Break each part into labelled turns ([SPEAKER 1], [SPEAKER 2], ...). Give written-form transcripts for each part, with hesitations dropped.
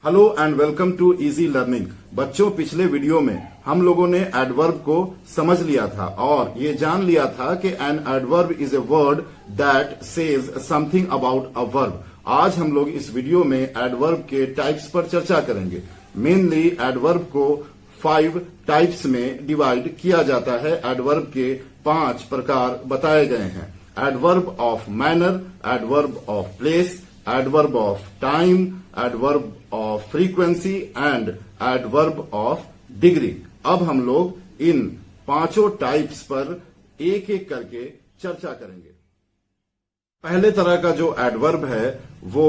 [SPEAKER 1] Hello and welcome to easy learning. बच्चों, पिछले video में हम लोगों ने एडवर्ब को समझ लिया था और ये जान लिया था कि an adverb is a word that says something about a verb. आज हम लोग इस वीडियो में एडवर्ब के टाइप्स पर चर्चा करेंगे। मेनली एडवर्ब को 5 टाइप्स में डिवाइड किया जाता है। एडवर्ब के 5 प्रकार बताए गए हैं। Adverb of manner, adverb of place, adverb of time, adverb of frequency and adverb of degree. अब हम लोग इन 5 टाइप्स पर एक एक करके चर्चा करेंगे। पहले तरह का जो एडवर्ब है वो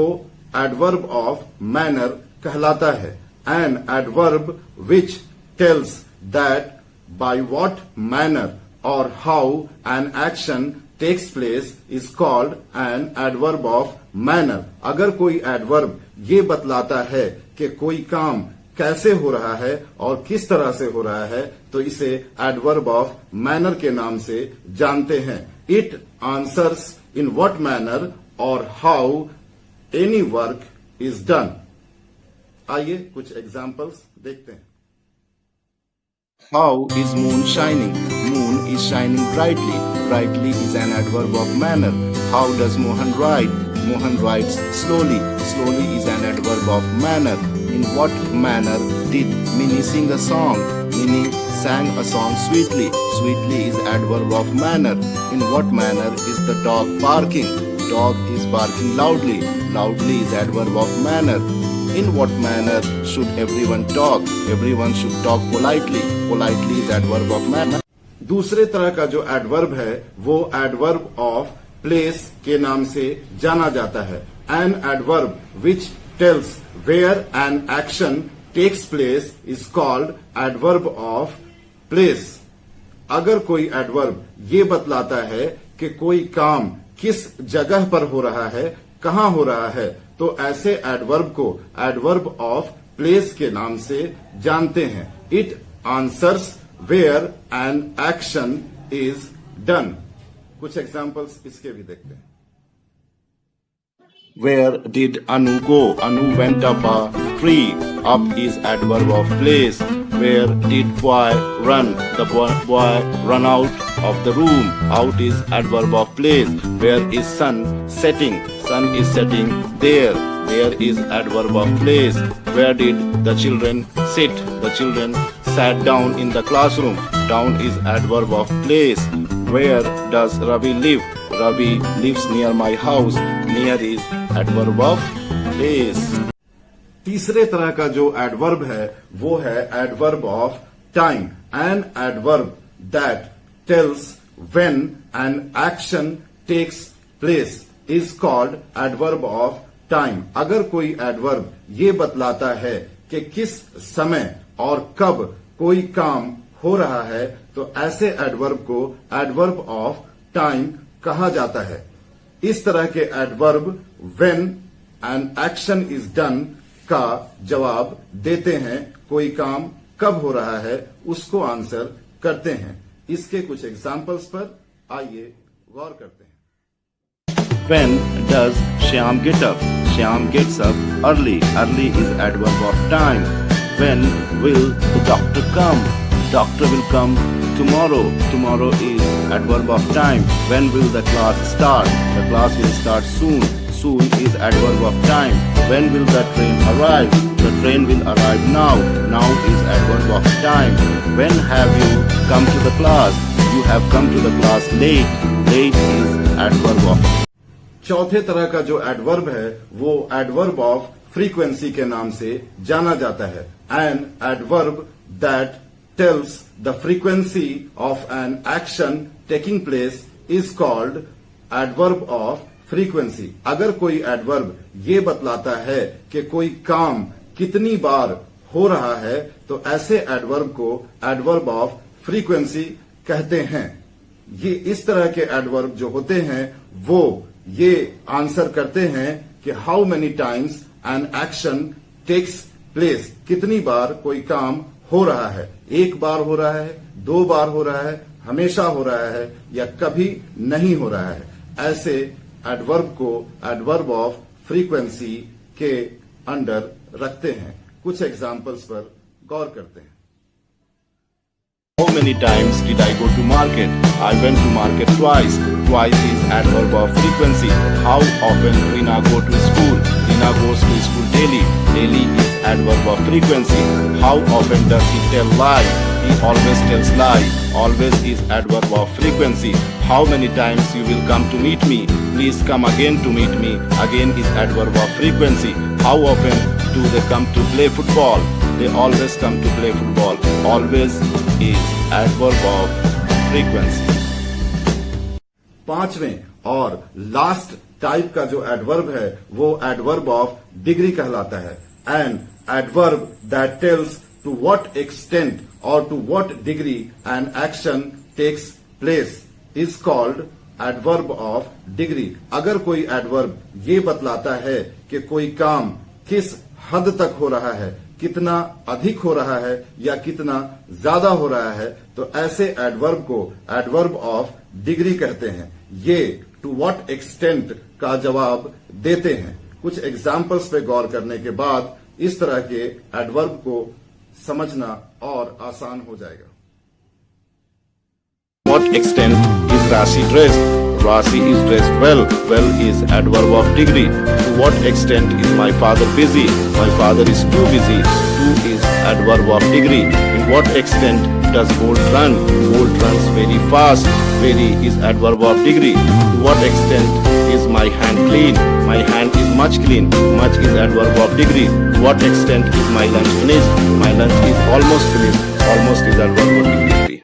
[SPEAKER 1] एडवर्ब ऑफ मैनर कहलाता है। An adverb which tells that by what manner और how an action takes place is called an adverb of manner. अगर कोई एडवर्ब ये बतलाता है कि कोई काम कैसे हो रहा है और किस तरह से हो रहा है तो इसे एडवर्ब ऑफ मैनर के नाम से जानते हैं। It answers in what manner और how any work is done. आइए कुछ एग्जांपल्स देखते हैं। How is moon shining? Moon is shining brightly. Brightly is an adverb of manner. How does Mohan write? Mohan writes slowly. Slowly is an adverb of manner. In what manner did Minnie sing a song? Minnie sang a song sweetly. Sweetly is adverb of manner. In what manner is the dog barking? Dog is barking loudly. Loudly is adverb of manner. In what manner should everyone talk? Everyone should talk politely. Politely is adverb of manner. दूसरे तरह का जो adverb है वो adverb of place के नाम से जाना जाता है। An adverb which tells where an action takes place is called adverb of place. अगर कोई एडवर्ब ये बतलाता है कि कोई काम किस जगह पर हो रहा है, कहां हो रहा है, तो ऐसे एडवर्ब को एडवर्ब ऑफ प्लेस के नाम से जानते हैं। It answers where an action is done. कुछ एग्जांपल्स इसके भी देखते हैं। Where did Anu go? Anu went up a tree. Up is adverb of place. Where did boy run? The boy run out of the room. Out is adverb of place. Where is sun setting? Sun is setting there. There is adverb of place. Where did the children sit? The children sat down in the classroom. Down is adverb of place. Where does Ravi live? Ravi lives near my house. Near is adverb of place. तीसरे तरह का जो adverb है वो है adverb of time. An adverb that tells when an action takes place is called adverb of time. अगर कोई adverb ये बतलाता है कि किस समय और कब कोई काम हो रहा है तो ऐसे एडवर्ब को एडवर्ब ऑफ टाइम कहा जाता है। इस तरह के adverb when an action is done का जवाब देते हैं। कोई काम कब हो रहा है उसको आंसर करते हैं। इसके कुछ एग्जांपल्स पर आइए गौर करते हैं। When does Shyam get up? Shyam gets up early. Early is adverb of time. When will the doctor come? Doctor will come tomorrow. Tomorrow is adverb of time. When will the class start? The class will start soon. Soon is adverb of time. When will the train arrive? The train will arrive now. Now is adverb of time. When have you come to the class? You have come to the class late. Late is adverb of. चौथे तरह का जो adverb है वो adverb of frequency के नाम से जाना जाता है। An adverb that tells the frequency of an action taking place is called adverb of frequency. अगर कोई एडवर्ब ये बतलाता है कि कोई काम कितनी बार हो रहा है तो ऐसे एडवर्ब को एडवर्ब ऑफ फ्रीक्वेंसी कहते हैं। ये इस तरह के एडवर्ब जो होते हैं वो ये आंसर करते हैं कि how many times an action takes place, कितनी बार कोई काम हो रहा है। एक बार हो रहा है, 2 बार हो रहा है, हमेशा हो रहा है या कभी नहीं हो रहा है। ऐसे एडवर्ब को एडवर्ब ऑफ फ्रीक्वेंसी के अंडर रखते हैं। कुछ एग्जाम्पल्स पर गौर करते हैं। How many times did I go to market? I went to market twice. Twice is adverb of frequency. How often Rina go to school? Rina goes to school daily. Daily is adverb of frequency. How often does he tell lie? He always tells lie. Always is adverb of frequency. How many times you will come to meet me? Please come again to meet me. Again is adverb of frequency. How often do they come to play football? They always come to play football. Always is adverb of frequency. पांचवें और last type का जो adverb है वो adverb of degree कहलाता है। An adverb that tells to what extent और to what degree an action takes place is called adverb of degree. अगर कोई एडवर्ब ये बतलाता है कि कोई काम किस हद तक हो रहा है, कितना अधिक हो रहा है या कितना ज्यादा हो रहा है, तो ऐसे एडवर्ब को एडवर्ब ऑफ डिग्री कहते हैं। ये टू व्हाट एक्सटेंट का जवाब देते हैं। कुछ एग्जाम्पल्स पे गौर करने के बाद इस तरह के एडवर्ब को समझना और आसान हो जाएगा। What extent is Rashi dressed? Rashi is dressed well. Well is adverb of degree. To what extent is my father busy? My father is too busy. Too is adverb of degree. In what extent does Bolt run? Bolt runs very fast. Very is adverb of degree. To what extent is my hand clean? My hand is much clean. Much is adverb of degree. To what extent is my lunch finished? My lunch is almost finished. Almost is adverb of degree.